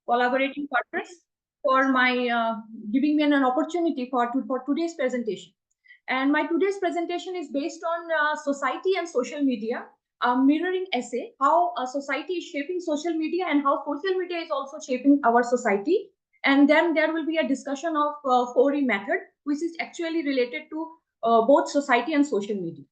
collaborating partners for my giving me an opportunity for today's presentation. And my today's presentation is based on society and social media, a mirroring essay, how society is shaping social media and how social media is also shaping our society. And then there will be a discussion of 4E method, which is actually related to both society and social media.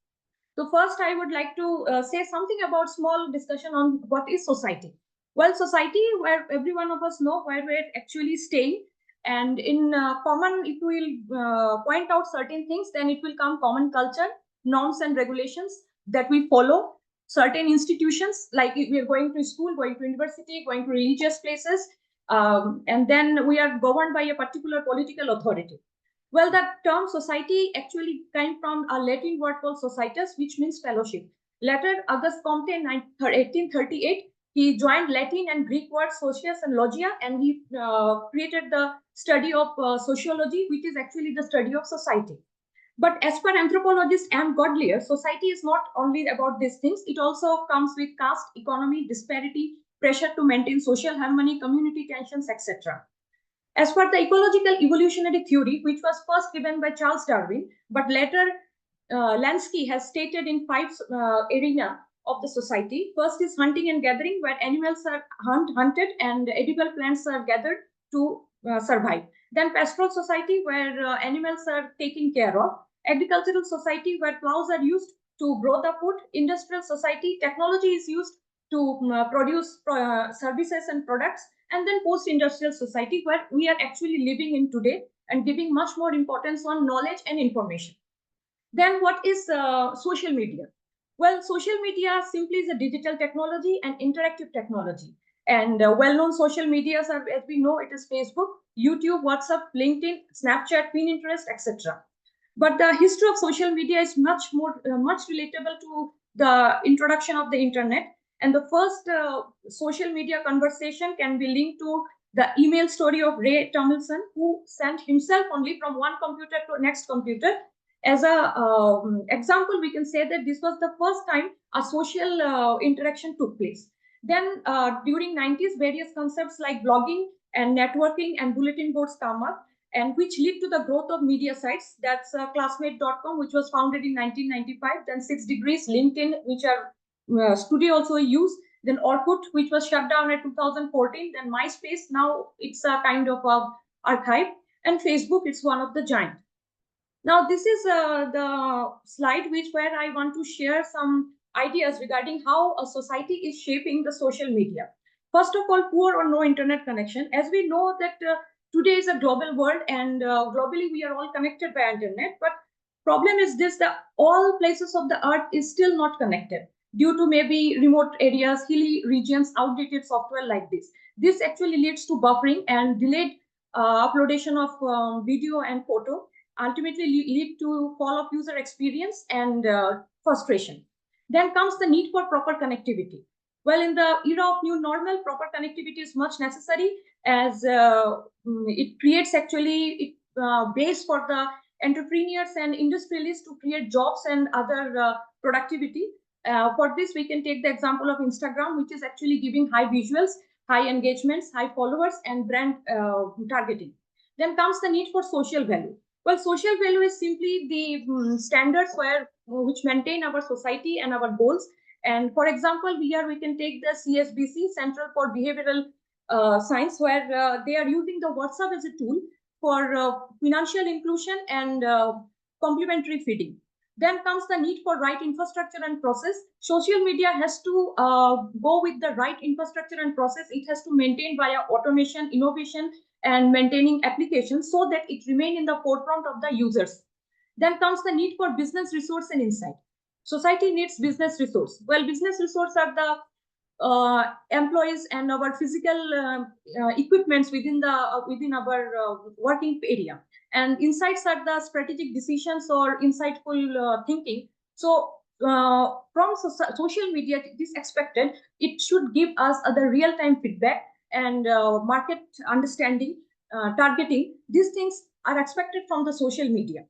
So first, I would like to say something about small discussion on what is society. Well, society, where every one of us know where we're actually staying, and in common, if we will point out certain things, then it will come common culture, norms and regulations that we follow, certain institutions, like if we are going to school, going to university, going to religious places, and then we are governed by a particular political authority. Well, that term society actually came from a Latin word called societas, which means fellowship. Later, August Comte in 1838, he joined Latin and Greek words socius and logia, and he created the study of sociology, which is actually the study of society. But as per anthropologist M. Godlier, society is not only about these things, it also comes with caste, economy, disparity, pressure to maintain social harmony, community tensions, etc. As per the ecological evolutionary theory, which was first given by Charles Darwin, but later Lansky has stated in five areas of the society. First is hunting and gathering, where animals are hunted and edible plants are gathered to survive. Then pastoral society, where animals are taken care of. Agricultural society, where plows are used to grow the food. Industrial society, technology is used to produce services and products. And then post-industrial society, where we are actually living in today and giving much more importance on knowledge and information. Then what is social media? Well, social media simply is a digital technology and interactive technology. And well-known social medias are, as we know, it is Facebook, YouTube, WhatsApp, LinkedIn, Snapchat, Pinterest, etc. But the history of social media is much more, much relatable to the introduction of the internet. And the first social media conversation can be linked to the email story of Ray Tomlinson, who sent himself only from one computer to next computer. As a example, we can say that this was the first time a social interaction took place. Then during 90s, various concepts like blogging and networking and bulletin boards come up, and which lead to the growth of media sites. That's classmate.com, which was founded in 1995. Then 6 Degrees, LinkedIn, which are today also used. Then Orkut, which was shut down in 2014. Then MySpace, now it's a kind of a archive. And Facebook, it's one of the giant. Now, this is the slide where I want to share some ideas regarding how a society is shaping the social media. First of all, poor or no internet connection. As we know that today is a global world, and globally we are all connected by internet. But problem is this: that all places of the earth is still not connected due to maybe remote areas, hilly regions, outdated software like this. This actually leads to buffering and delayed uploadation of video and photo, ultimately lead to fall of user experience and frustration. Then comes the need for proper connectivity. Well, in the era of new normal, proper connectivity is much necessary, as it creates actually base for the entrepreneurs and industrialists to create jobs and other productivity. For this, we can take the example of Instagram, which is actually giving high visuals, high engagements, high followers, and brand targeting. Then comes the need for social value. Well, social value is simply the standards which maintain our society and our goals. And for example, we can take the CSBC, Central for Behavioral Science, where they are using the WhatsApp as a tool for financial inclusion and complementary feeding. Then comes the need for right infrastructure and process. Social media has to go with the right infrastructure and process. It has to maintain via automation, innovation, and maintaining applications so that it remain in the forefront of the users. Then comes the need for business resource and insight. Society needs business resource. Well, business resource are the employees and our physical equipments within our working area, and insights are the strategic decisions or insightful thinking. So from social media, it is expected it should give us the real-time feedback and market understanding, targeting. These things are expected from the social media.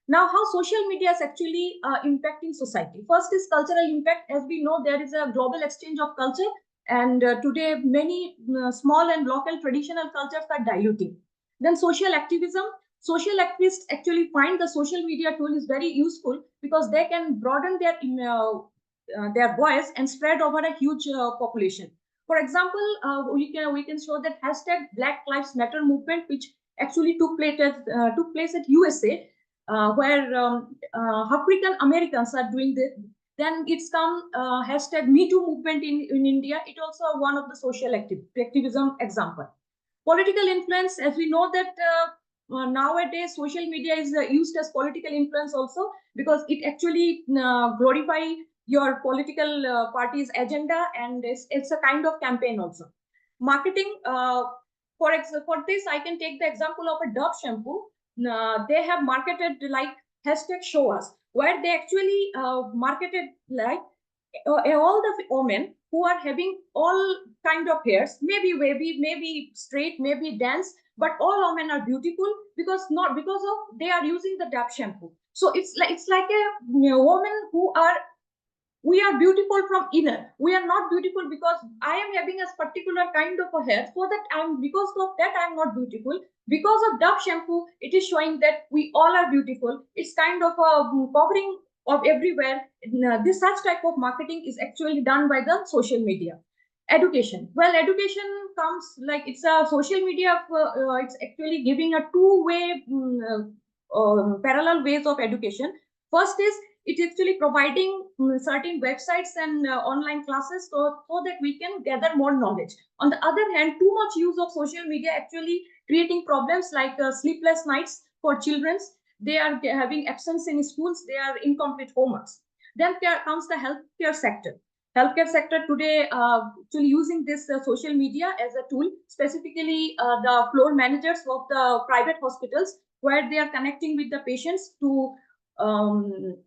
Now, how social media is actually impacting society? First is cultural impact. As we know, there is a global exchange of culture, And today, many small and local traditional cultures are diluting. Then social activism. Social activists actually find the social media tool is very useful because they can broaden their voice and spread over a huge population. For example, we can show that hashtag Black Lives Matter movement, which actually took place at USA, where African Americans are doing this. Then it's come hashtag Me Too movement in India. It also one of the social activism example. Political influence, as we know that nowadays social media is used as political influence also, because it actually glorify your political party's agenda, and it's a kind of campaign also. Marketing, for this I can take the example of a Dove shampoo. They have marketed like hashtag show us, where they actually marketed like all the women who are having all kind of hairs, maybe wavy, maybe straight, maybe dense, but all women are beautiful because not because of they are using the Dove shampoo. So it's like a woman who are, we are beautiful from inner. We are not beautiful because I am having a particular kind of a hair, so that I'm because of that I'm not beautiful. Because of Dove shampoo, it is showing that we all are beautiful. It's kind of a covering of everywhere. This such type of marketing is actually done by the social media. Education. Well, education comes like it's a social media. It's actually giving a two-way parallel ways of education. First is it actually providing certain websites and online classes, so that we can gather more knowledge. On the other hand, too much use of social media actually creating problems like sleepless nights for children. They are having absence in schools. They are incomplete homeworks. Then there comes the healthcare sector. Healthcare sector today actually using this social media as a tool, specifically the floor managers of the private hospitals, where they are connecting with the patients to um,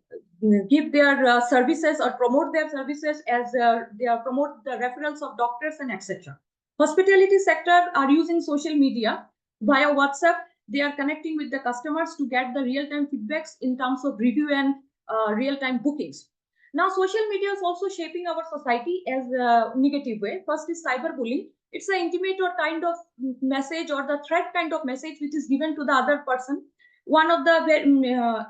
give their services or promote their services as they are promote the referrals of doctors and etc. Hospitality sector are using social media via WhatsApp. They are connecting with the customers to get the real-time feedbacks in terms of review and real-time bookings. Now, social media is also shaping our society as a negative way. First is cyberbullying. It's an intimate or kind of message or the threat kind of message which is given to the other person. One of the very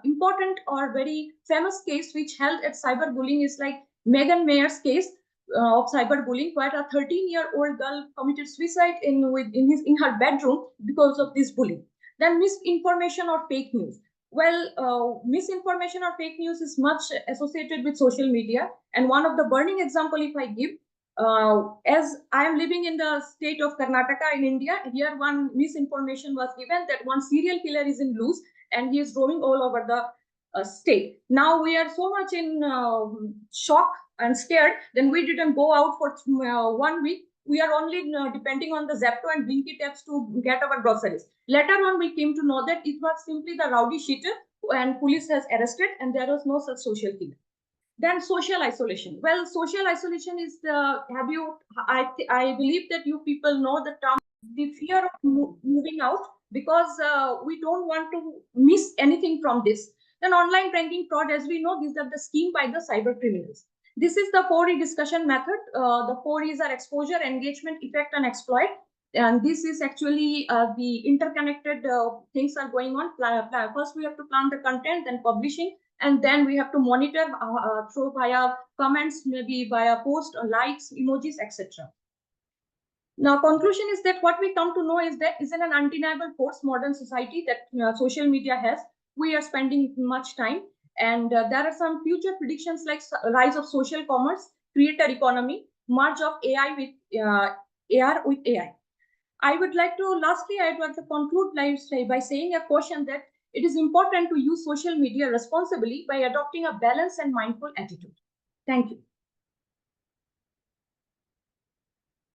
important or very famous case which held at cyberbullying is like Megan Mayer's case of cyberbullying, where a 13-year-old girl committed suicide in her bedroom because of this bullying. Then misinformation or fake news. Well, misinformation or fake news is much associated with social media, and one of the burning example, if I give, as I am living in the state of Karnataka in India, here one misinformation was given that one serial killer is in loose and he is roaming all over the state. Now we are so much in shock and scared, then we didn't go out for 1 week. We are only depending on the Zepto and Blinkit apps to get our groceries. Later on, we came to know that it was simply the rowdy shooter and police has arrested, and there was no such social killer. Then social isolation. Well, social isolation is have you? I believe that you people know the term, the fear of moving out, because we don't want to miss anything from this. Then online ranking fraud, as we know, these are the scheme by the cyber criminals. This is the 4E discussion method. The 4Es are exposure, engagement, effect, and exploit. And this is actually the interconnected things are going on. First, we have to plan the content, then publishing, and then we have to monitor through via comments, maybe via post or likes, emojis, etc. Now, conclusion is that what we come to know is that is an undeniable force modern society that social media has. We are spending much time, and there are some future predictions like rise of social commerce, creator economy, merge of AI with AR with AI. I would like to, lastly, I would like to conclude by saying a caution that it is important to use social media responsibly by adopting a balanced and mindful attitude. Thank you.